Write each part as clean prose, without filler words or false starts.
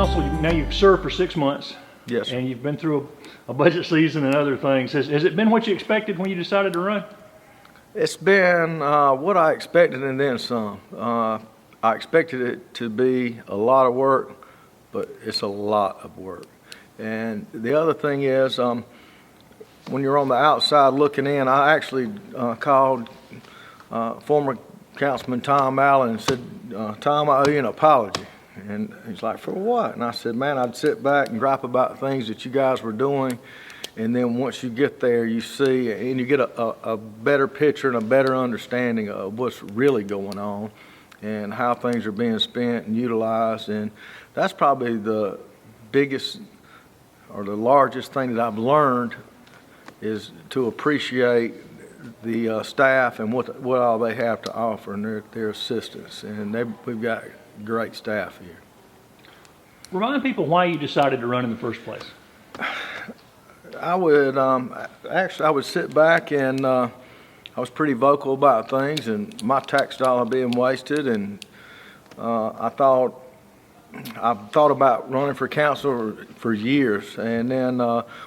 council, now you've served for 6 months. Yes, sir. And you've been through a budget season and other things. Has it been what you expected when you decided to run? It's been what I expected and then some. I expected it to be a lot of work, but it's a lot of work. And the other thing is, when you're on the outside looking in, I actually called former Councilman Tom Allen and said, Tom, I owe you an apology. And he's like, for what? And I said, man, I'd sit back and gripe about things that you guys were doing. And then once you get there, you see, and you get a better picture and a better understanding of what's really going on and how things are being spent and utilized. And that's probably the biggest or the largest thing that I've learned, is to appreciate the staff and what all they have to offer and their assistance. And we've got great staff here. Remind people why you decided to run in the first place. I would I would sit back and I was pretty vocal about things and my tax dollar being wasted, and I've thought about running for council for years. And then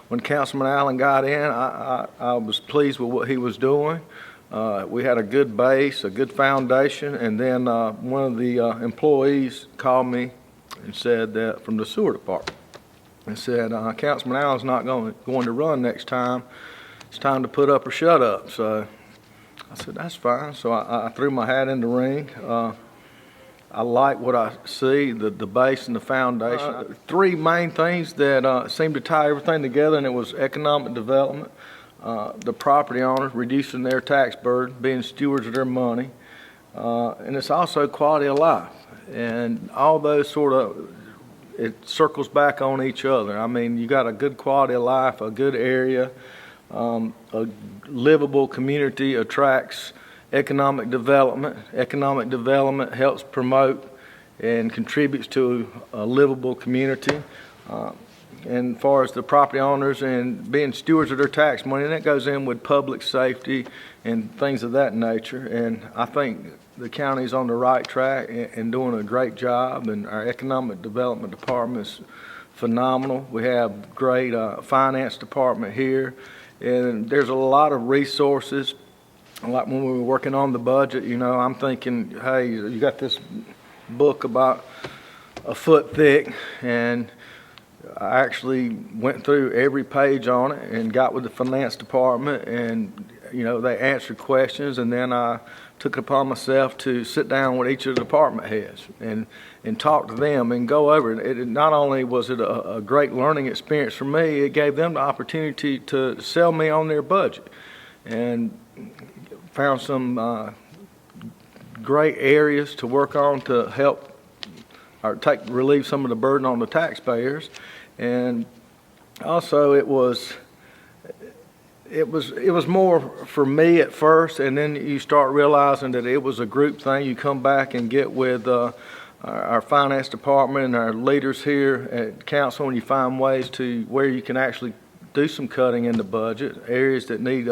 when Councilman Allen got in, I was pleased with what he was doing. We had a good base, a good foundation, and then one of the employees called me and said that from the sewer department, and said, Councilman Allen's not going to run next time. It's time to put up or shut up. So I said, that's fine. So I threw my hat in the ring. I like what I see, the base and the foundation. Three main things that seem to tie everything together, and it was economic development, the property owners reducing their tax burden, being stewards of their money, and it's also quality of life. And all those sort of, it circles back on each other. I mean, you got a good quality of life, a good area, a livable community attracts economic development. Economic development helps promote and contributes to a livable community. And as far as the property owners and being stewards of their tax money, and that goes in with public safety and things of that nature. And I think the county's on the right track and doing a great job, and our economic development department is phenomenal. We have great finance department here, and there's a lot of resources. Like when we were working on the budget, you know, I'm thinking, hey, you got this book about a foot thick, and I actually went through every page on it and got with the finance department, and you know, they answered questions, and then I took it upon myself to sit down with each of the department heads and talk to them and go over it. Not only was it a great learning experience for me, it gave them the opportunity to sell me on their budget, and found some great areas to work on to help or relieve some of the burden on the taxpayers. And also it was more for me at first, and then you start realizing that it was a group thing. You come back and get with our finance department and our leaders here at council, and you find ways to where you can actually do some cutting in the budget, areas that need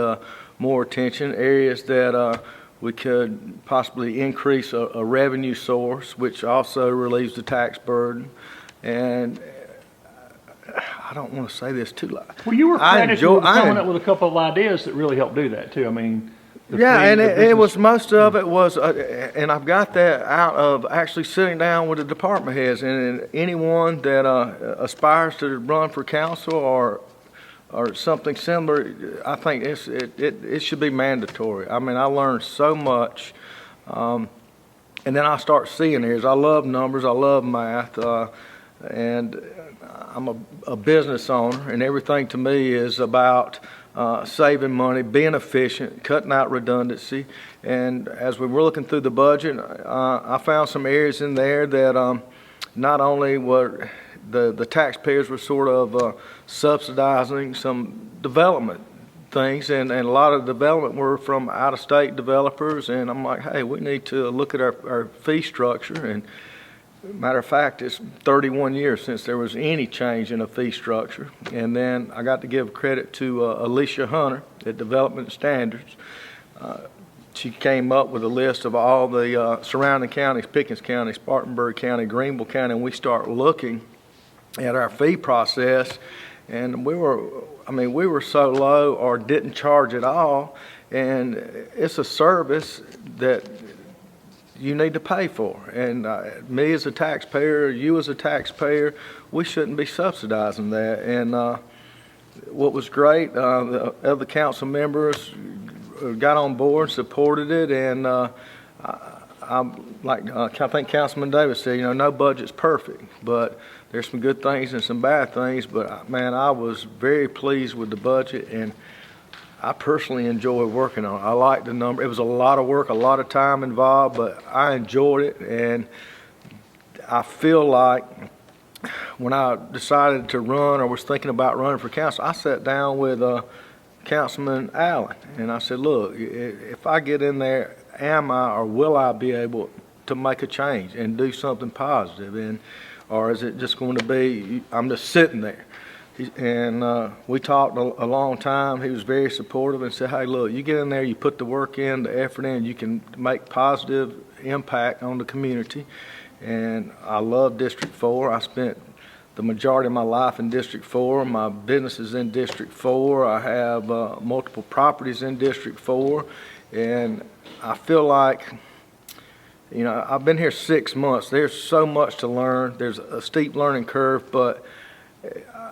more attention, areas that we could possibly increase a revenue source, which also relieves the tax burden. And I don't want to say this too loud. Well, you were credited with coming up with a couple of ideas that really helped do that too. I mean, it was, most of it was, and I've got that out of actually sitting down with the department heads, and anyone that aspires to run for council or something similar, I think it should be mandatory. I mean, I learned so much, and then I start seeing areas. I love numbers, I love math, and I'm a business owner, and everything to me is about saving money, being efficient, cutting out redundancy. And as we were looking through the budget, I found some areas in there that not only were the taxpayers were sort of subsidizing some development things, and a lot of development were from out-of-state developers, and I'm like, hey, we need to look at our fee structure. And matter of fact, it's 31 years since there was any change in a fee structure. And then I got to give credit to Alicia Hunter at Development Standards. She came up with a list of all the surrounding counties, Pickens County, Spartanburg County, Greenville County, and we start looking at our fee process, and we were so low or didn't charge at all, and it's a service that you need to pay for. And me as a taxpayer, you as a taxpayer, we shouldn't be subsidizing that. And what was great, the other council members got on board, supported it, and I think Councilman Davis said, no budget's perfect, but there's some good things and some bad things. But man, I was very pleased with the budget, and I personally enjoyed working on it. I liked the number. It was a lot of work, a lot of time involved, but I enjoyed it, and I feel like when I decided to run or was thinking about running for council, I sat down with Councilman Allen, and I said, look, if I get in there, am I or will I be able to make a change and do something positive? And or is it just going to be I'm just sitting there? And we talked a long time. He was very supportive and said, hey, look, you get in there, you put the work in, the effort in, you can make positive impact on the community. And I love District 4. I spent the majority of my life in District 4. My business is in District 4. I have multiple properties in District 4. And I feel like, I've been here 6 months. There's so much to learn. There's a steep learning curve, but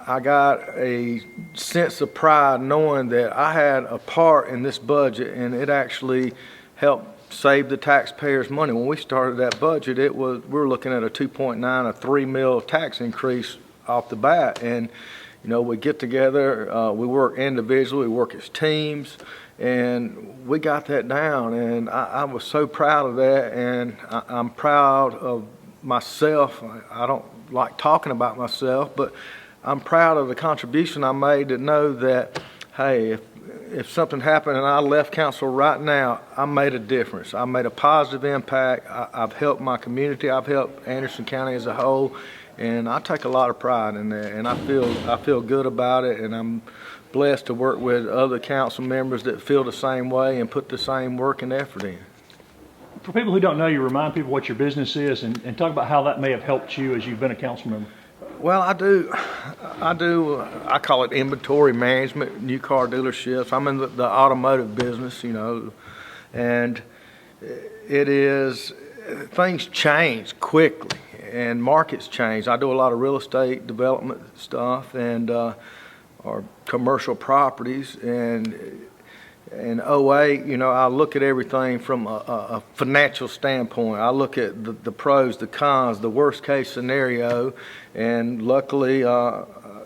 I got a sense of pride knowing that I had a part in this budget, and it actually helped save the taxpayers money. When we started that budget, we were looking at a 2.9, a 3 mil tax increase off the bat. And, we get together, we work individually, we work as teams, and we got that down. And I was so proud of that, and I'm proud of myself. I don't like talking about myself, but I'm proud of the contribution I made to know that, hey, if something happened and I left council right now, I made a difference. I made a positive impact. I've helped my community. I've helped Anderson County as a whole, and I take a lot of pride in that. And I feel good about it, and I'm blessed to work with other council members that feel the same way and put the same work and effort in. For people who don't know you, remind people what your business is and talk about how that may have helped you as you've been a council member. Well, I do. I call it inventory management, new car dealerships. I'm in the automotive business, and it is, things change quickly and markets change. I do a lot of real estate development stuff and or commercial properties, and in 08, I look at everything from a financial standpoint. I look at the pros, the cons, the worst case scenario, and luckily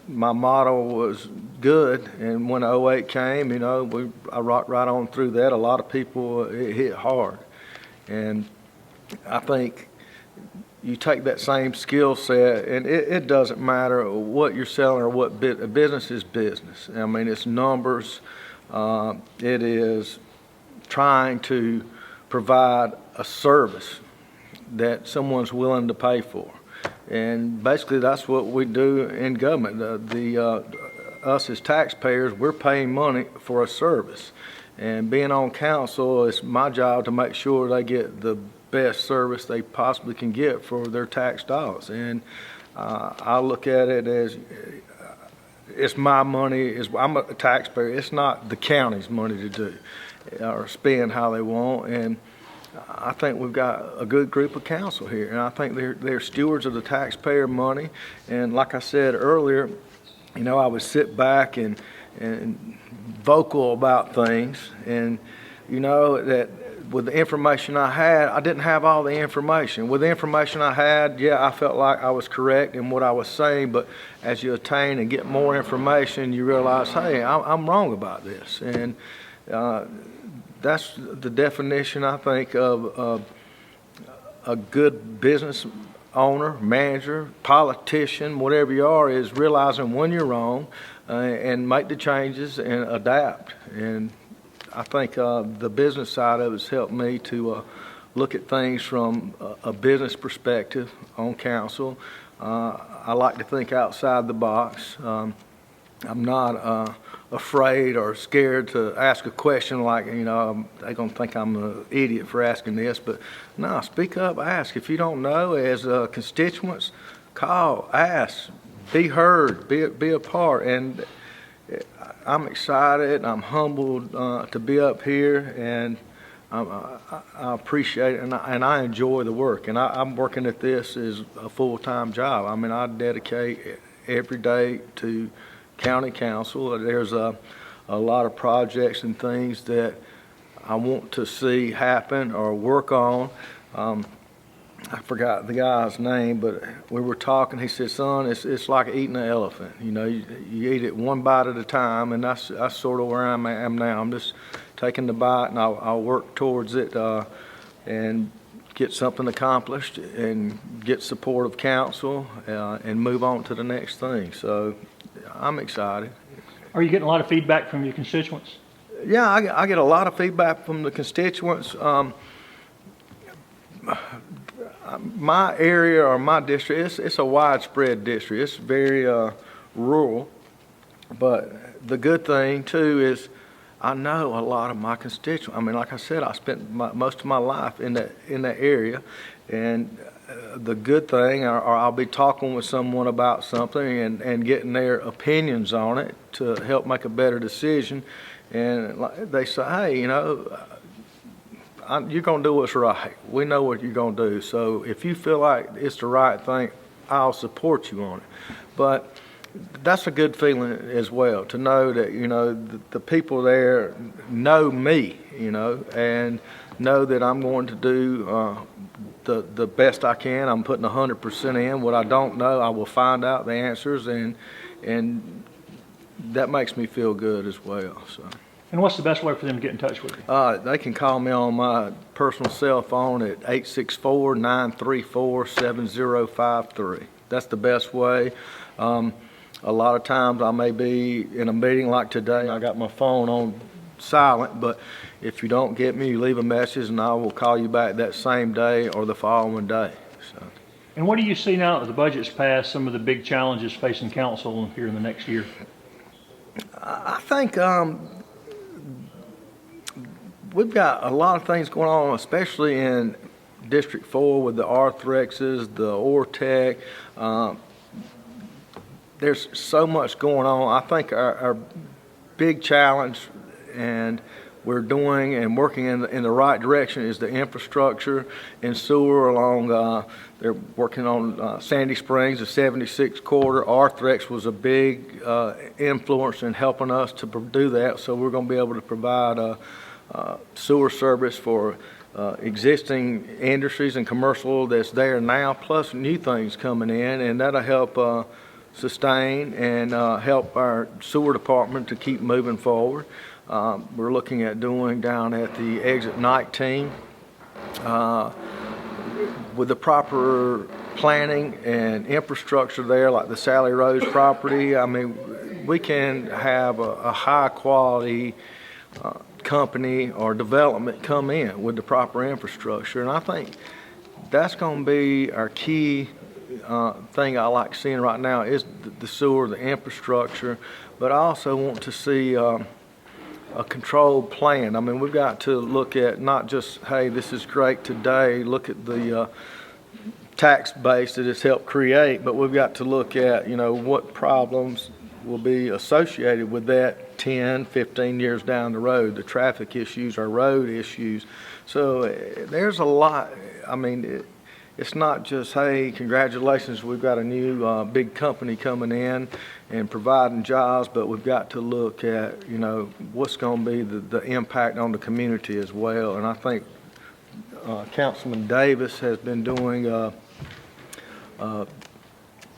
my model was good. And when 08 came, I rocked right on through that. A lot of people, it hit hard. And I think you take that same skill set, and it doesn't matter what you're selling or what business is business. I mean, it's numbers. It is trying to provide a service that someone's willing to pay for. And basically that's what we do in government. Us as taxpayers, we're paying money for a service. And being on council, it's my job to make sure they get the best service they possibly can get for their tax dollars. And I look at it as it's my money. I'm a taxpayer. It's not the county's money to do or spend how they want. And I think we've got a good group of council here, and I think they're stewards of the taxpayer money. And like I said earlier, I would sit back and vocal about things, and that with the information I had, I didn't have all the information. With the information I had, yeah, I felt like I was correct in what I was saying, but as you attain and get more information, you realize, hey, I'm wrong about this. And that's the definition, I think, of a good business owner, manager, politician, whatever you are, is realizing when you're wrong and make the changes and adapt. And I think the business side of it has helped me to look at things from a business perspective on council. I like to think outside the box. I'm not afraid or scared to ask a question like, they're going to think I'm an idiot for asking this. But no, speak up, ask. If you don't know, as constituents, call, ask, be heard, be a part. And I'm excited, I'm humbled to be up here, and I appreciate it, and I enjoy the work. And I'm working at this as a full-time job. I mean, I dedicate every day to county council. There's a lot of projects and things that I want to see happen or work on. I forgot the guy's name, but we were talking. He said, "Son, it's like eating an elephant. You know, you eat it one bite at a time," and that's sort of where I am now. I'm just taking the bite, and I'll work towards it and get something accomplished and get support of council and move on to the next thing. So I'm excited. Are you getting a lot of feedback from your constituents? Yeah, I get a lot of feedback from the constituents. My area or my district, it's a widespread district. It's very rural. But the good thing too is I know a lot of my constituents. I mean, like I said, I spent most of my life in that area, and the good thing, or I'll be talking with someone about something and getting their opinions on it to help make a better decision. And they say, "Hey, you know, you're going to do what's right. We know what you're going to do. So if you feel like it's the right thing, I'll support you on it." But that's a good feeling as well, to know that, you know, the people there know me, you know, and know that I'm going to do the best I can. I'm putting 100% in. What I don't know, I will find out the answers, and that makes me feel good as well. So. And what's the best way for them to get in touch with you? They can call me on my personal cell phone at 864-934-7053. That's the best way. A lot of times I may be in a meeting like today. I got my phone on silent, but if you don't get me, you leave a message and I will call you back that same day or the following day. So. And what do you see now that the budget's passed, some of the big challenges facing council here in the next year? I think we've got a lot of things going on, especially in District 4 with the Arthrexes, the Ortec. There's so much going on. I think our big challenge, and we're doing and working in the right direction, is the infrastructure and sewer along. They're working on Sandy Springs, the 76 corridor. Arthrex was a big influence in helping us to do that. So we're going to be able to provide sewer service for existing industries and commercial that's there now, plus new things coming in, and that'll help sustain and help our sewer department to keep moving forward. We're looking at doing down at the exit 19 with the proper planning and infrastructure there, like the Sally Rose property. I mean, we can have a high quality company or development come in with the proper infrastructure, and I think that's going to be our key thing I like seeing right now is the sewer, the infrastructure, but I also want to see a controlled plan. I mean, we've got to look at not just, hey, this is great today, look at the tax base that it's helped create, but we've got to look at, you know, what problems will be associated with that 10, 15 years down the road, the traffic issues, our road issues. So there's a lot. I mean, it's not just, hey, congratulations, we've got a new big company coming in and providing jobs, but we've got to look at, you know, what's going to be the impact on the community as well. And I think Councilman Davis has been doing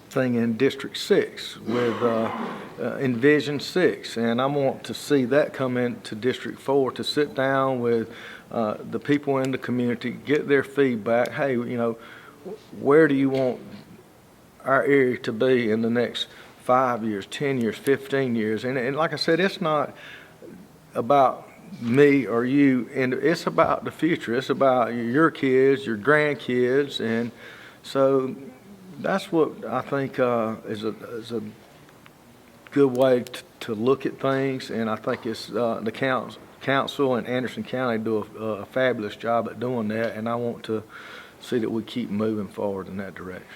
thing in District 6 with Envision 6, and I want to see that come into District 4 to sit down with the people in the community, get their feedback. Hey, you know, where do you want our area to be in the next 5 years, 10 years, 15 years? And like I said, it's not about me or you, and it's about the future. It's about your kids, your grandkids, and so that's what I think is a good way to look at things, and I think it's the council and Anderson County do a fabulous job at doing that, and I want to see that we keep moving forward in that direction.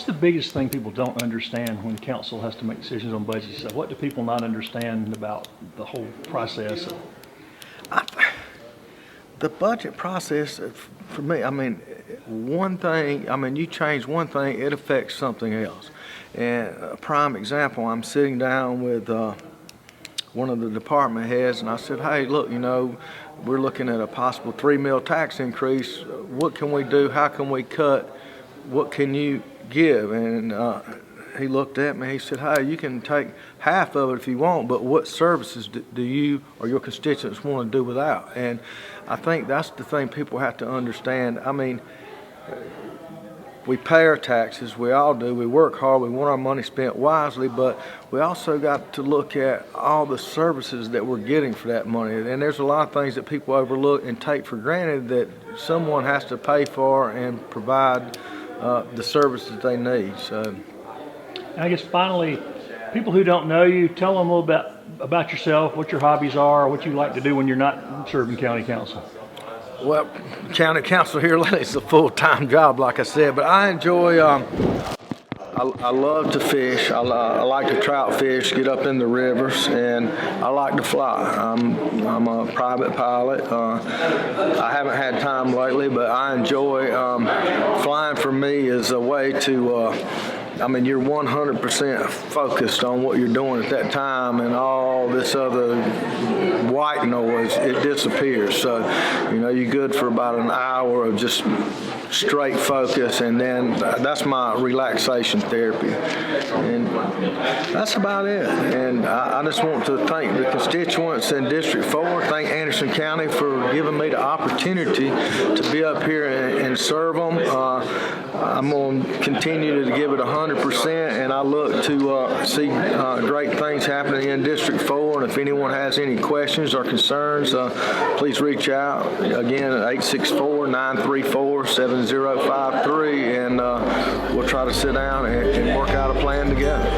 What's the biggest thing people don't understand when council has to make decisions on budgets? So what do people not understand about the whole process? The budget process, for me, I mean, one thing, I mean, you change one thing, it affects something else. And a prime example, I'm sitting down with one of the department heads, and I said, hey, look, you know, we're looking at a possible 3 mil tax increase. What can we do? How can we cut? What can you give? And he looked at me, he said, hey, you can take half of it if you want, but what services do you or your constituents want to do without? And I think that's the thing people have to understand. I mean, we pay our taxes, we all do, we work hard, we want our money spent wisely, but we also got to look at all the services that we're getting for that money. And there's a lot of things that people overlook and take for granted that someone has to pay for and provide the services they need. So, And I guess finally, people who don't know you, tell them a little bit about yourself, what your hobbies are, what you like to do when you're not serving county council. well, county council here is a full-time job, like I said, but I enjoy, I love to fish. I like to trout fish, get up in the rivers, and I like to fly. I'm a private pilot. I haven't had time lately, but I enjoy flying. For me is a way to I mean, you're 100% focused on what you're doing at that time, and all this other white noise, it disappears. So, you know, you're good for about an hour of just straight focus, and then that's my relaxation therapy. And that's about it. And I just want to thank the constituents in District 4, thank Anderson County for giving me the opportunity to be up here and serve them. I'm going to continue to give it 100%, and I look to see great things happening in District 4. And if anyone has any questions or concerns, please reach out. Again, at 864-934-7053, and we'll try to sit down and work out a plan together.